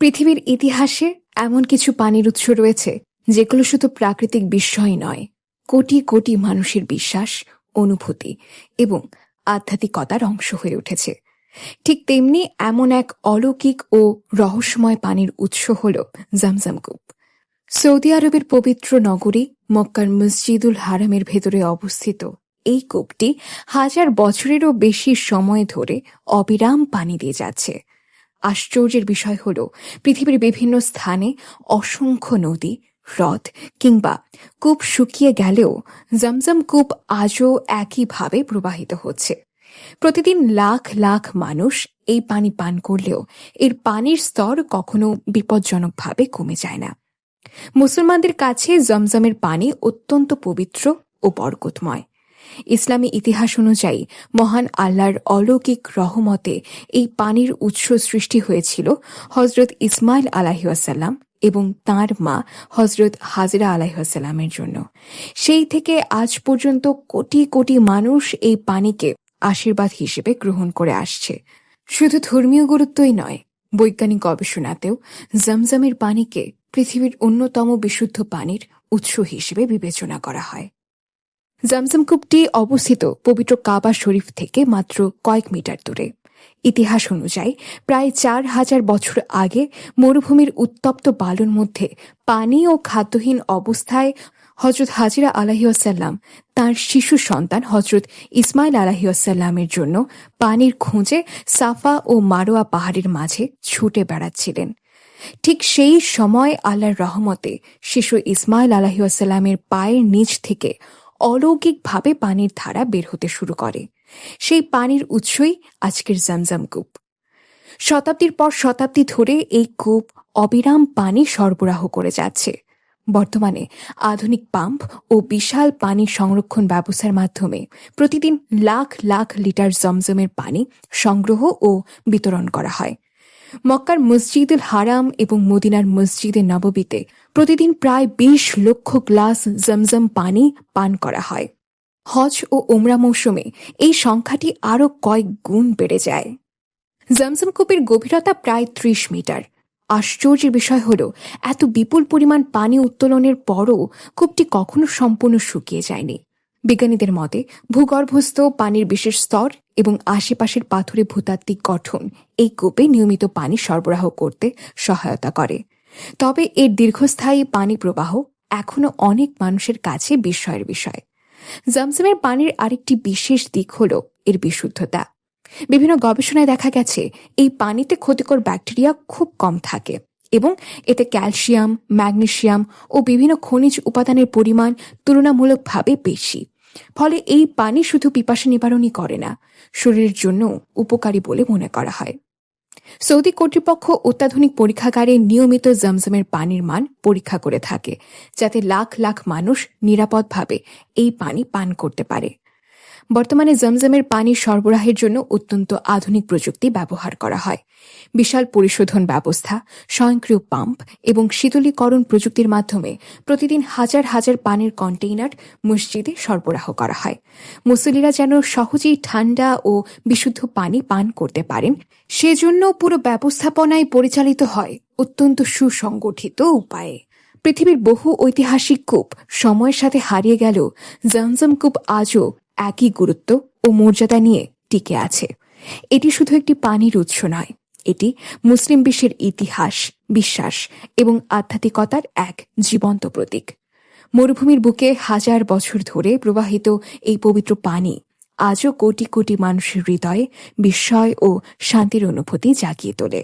পৃথিবীর ইতিহাসে এমন কিছু পানির উৎস রয়েছে যেগুলো শুধু প্রাকৃতিক বিস্ময় নয়, কোটি কোটি মানুষের বিশ্বাস, অনুভূতি এবং আধ্যাত্মিকতার অংশ হয়ে উঠেছে। ঠিক তেমনি এমন এক অলৌকিক ও রহস্যময় পানির উৎস হল জামজাম কূপ। সৌদি আরবের পবিত্র নগরী মক্কার মসজিদুল হারামের ভেতরে অবস্থিত এই কূপটি হাজার বছরেরও বেশি সময় ধরে অবিরাম পানি দিয়ে যাচ্ছে। আশ্চর্যের বিষয় হল, পৃথিবীর বিভিন্ন স্থানে অসংখ্য নদী, হ্রদ কিংবা কূপ শুকিয়ে গেলেও জামজাম কূপ আজও একইভাবে প্রবাহিত হচ্ছে। প্রতিদিন লাখ লাখ মানুষ এই পানি পান করলেও এর পানির স্তর কখনো বিপজ্জনকভাবে কমে যায় না। মুসলমানদের কাছে জমজমের পানি অত্যন্ত পবিত্র ও বরকতময়। ইসলামী ইতিহাস অনুযায়ী মহান আল্লাহর অলৌকিক রহমতে এই পানির উৎস সৃষ্টি হয়েছিল হজরত ইসমাইল আলাইহিওয়াসাল্লাম এবং তাঁর মা হজরত হাজরা আলাইহিওয়াসাল্লামের জন্য। সেই থেকে আজ পর্যন্ত কোটি কোটি মানুষ এই পানিকে আশীর্বাদ হিসেবে গ্রহণ করে আসছে। শুধু ধর্মীয় গুরুত্বই নয়, বৈজ্ঞানিক গবেষণাতেও জমজমের পানিকে পৃথিবীর অন্যতম বিশুদ্ধ পানির উৎস হিসেবে বিবেচনা করা হয়। জামজাম কূপটি অবস্থিত পবিত্র কাবা শরীফ থেকে মাত্র কয়েক মিটার দূরে। ইতিহাস অনুযায়ী প্রায় ৪,০০০ বছর আগে মরুভূমির উত্তপ্ত বালুর মধ্যে পানি ও খাদ্যহীন অবস্থায় হজরত হাজিরা আলাইহিওয়াসাল্লাম তাঁর শিশু সন্তান হজরত ইসমাইল আলাইহিওয়াসাল্লামের জন্য পানির খোঁজে সাফা ও মারোয়া পাহাড়ের মাঝে ছুটে বেড়াচ্ছিলেন। ঠিক সেই সময় আল্লাহর রহমতে শিশু ইসমাইল আলাইহিওয়াসাল্লামের পায়ের নিচ থেকে অলৌকিকভাবে পানির ধারা বের হতে শুরু করে। সেই পানির উৎসই আজকের জামজাম কূপ। শতাব্দীর পর শতাব্দী ধরে এই কূপ অবিরাম পানি সরবরাহ করে যাচ্ছে। বর্তমানে আধুনিক পাম্প ও বিশাল পানি সংরক্ষণ ব্যবস্থার মাধ্যমে প্রতিদিন লাখ লাখ লিটার জমজমের পানি সংগ্রহ ও বিতরণ করা হয়। মক্কার মসজিদুল হারাম এবং মদিনার মসজিদে নববীতে প্রতিদিন প্রায় ২০ লক্ষ গ্লাস জমজম পানি পান করা হয়। হজ ও উমরা মৌসুমে এই সংখ্যাটি আরও কয়েক গুণ বেড়ে যায়। জমজম কূপের গভীরতা প্রায় ৩০ মিটার। আশ্চর্যের বিষয় হল, এত বিপুল পরিমাণ পানি উত্তোলনের পরও কূপটি কখনো সম্পূর্ণ শুকিয়ে যায়নি। বিজ্ঞানীদের মতে ভূগর্ভস্থ পানির বিশেষ স্তর এবং আশেপাশের পাথুরে ভূতাত্ত্বিক গঠন এই কূপে নিয়মিত পানি সরবরাহ করতে সহায়তা করে। তবে এর দীর্ঘস্থায়ী পানি প্রবাহ এখনও অনেক মানুষের কাছে বিস্ময়ের বিষয়। জমজমের পানির আরেকটি বিশেষ দিক হল এর বিশুদ্ধতা। বিভিন্ন গবেষণায় দেখা গেছে এই পানিতে ক্ষতিকর ব্যাকটেরিয়া খুব কম থাকে এবং এতে ক্যালসিয়াম, ম্যাগনেসিয়াম ও বিভিন্ন খনিজ উপাদানের পরিমাণ তুলনামূলকভাবে বেশি। ফলে এই পানি শুধু পিপাসা নিবারণই করে না, শরীরের জন্য উপকারী বলে মনে করা হয়। সৌদি কর্তৃপক্ষ অত্যাধুনিক পরীক্ষাগারে নিয়মিত জমজমের পানির মান পরীক্ষা করে থাকে, যাতে লাখ লাখ মানুষ নিরাপদভাবে এই পানি পান করতে পারে। বর্তমানে জমজমের পানি সরবরাহের জন্য অত্যন্ত আধুনিক প্রযুক্তি ব্যবহার করা হয়। বিশাল পরিশোধন ব্যবস্থা, স্বয়ংক্রিয় পাম্প এবং শীতলীকরণ প্রযুক্তির মাধ্যমে প্রতিদিন হাজার হাজার পানির কন্টেইনার মসজিদে সরবরাহ করা হয়। মুসল্লিরা যেন সহজেই ঠান্ডা ও বিশুদ্ধ পানি পান করতে পারেন, সেজন্য পুরো ব্যবস্থাপনায় পরিচালিত হয় অত্যন্ত সুসংগঠিত উপায়ে। পৃথিবীর বহু ঐতিহাসিক কূপ সময়ের সাথে হারিয়ে গেলেও জমজম কূপ আজও একই গুরুত্ব ও মর্যাদা নিয়ে টিকে আছে। এটি শুধু একটি পানির উৎস নয়, এটি মুসলিম বিশ্বের ইতিহাস, বিশ্বাস এবং আধ্যাত্মিকতার এক জীবন্ত প্রতীক। মরুভূমির বুকে হাজার বছর ধরে প্রবাহিত এই পবিত্র পানি আজও কোটি কোটি মানুষের হৃদয়ে বিস্ময় ও শান্তির অনুভূতি জাগিয়ে তোলে।